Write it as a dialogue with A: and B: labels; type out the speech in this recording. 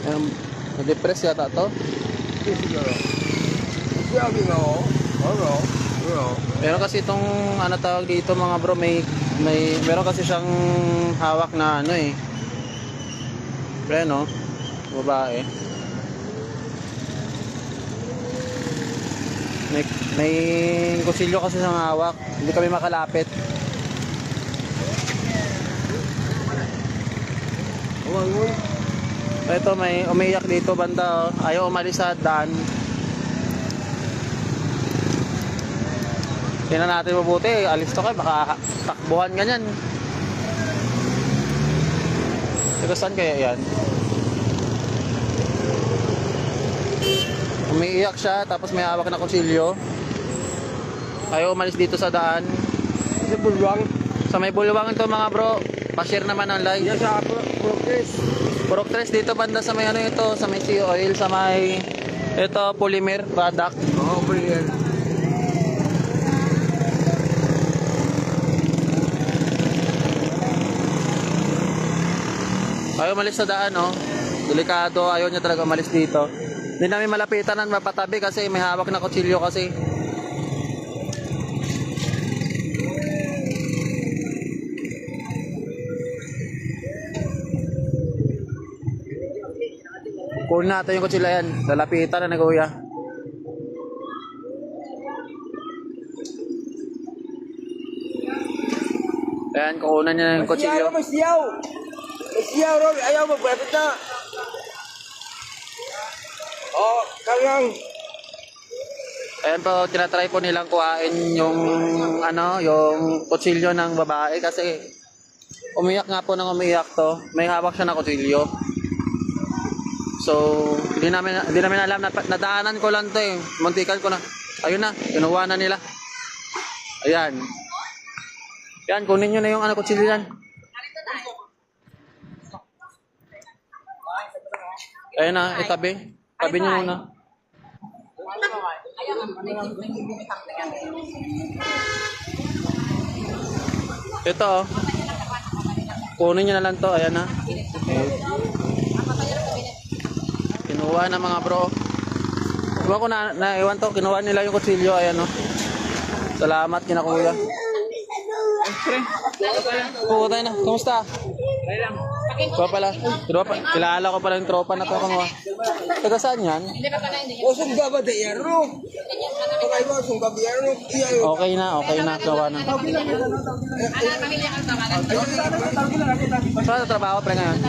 A: Na-depress yata to.
B: Siguro. Sabi nga ako. Ano?
A: Meron kasi itong ano tawag dito mga bro, meron kasi siyang hawak na ano eh. Preno, babae. May kusilyo kasi siyang hawak. Hindi kami makalapit. Ito may umiyak dito banda oh. Ayaw umalis sa daan. Tingnan natin mabuti, alis to kayo, baka takbuhan ganyan. Teka saan kaya yan? Umiiyak siya, tapos may hawak na kutsilyo. Ayaw umalis dito sa daan.
B: Sa bulwang.
A: Sa may bulwang ito mga bro, pa-share naman ang live.
B: Yan sa progress.
A: Progress dito banda sa may ano ito, sa may sea oil, sa may ito polymer product.
B: Oo, brilliant.
A: Ayaw umalis sa daan, oh. Delikado, ayaw niya talaga umalis dito. Hindi namin malapitan at mapatabi kasi may hawak na kutsilyo kasi. Kunin natin yung kutsilyo yan. Lalapitan na kuya. Ayan, kukunan niya yung kutsilyo.
B: May siyaw! May siyaw, Rob. Ayaw, magpapit na. Oh, kangang.
A: Ayan po, tinatry po nilang kuhain yung ano, yung kutsilyo ng babae kasi umiyak nga po ng umiyak to. May hawak siya na kutsilyo. So, hindi namin alam na nadaanan ko lang to eh. Muntikan ko na. Ayun na, kinuha na nila. Ayan. Yan, kunin nyo na yung ano kutsilyo yan. Ayun na, itabi. Tabi nyo muna. Ito oh. Kunin nyo na lang to. Ayan na. Kinuha na mga bro. Diba ko naiwan to. Kinuha nila yung kutsilyo. Ayan oh. Salamat kina kuya. Oo, tayo na. Kumusta? Diba pala? Diba pa? Kilala ko pala yung tropa na to. Taga saan yan?
B: O, sungga ba dayar, Rob? Pagay mo, sungga ba yan, Rob?
A: Okay na. Gawa na. Saan sa trabaho pre ngayon?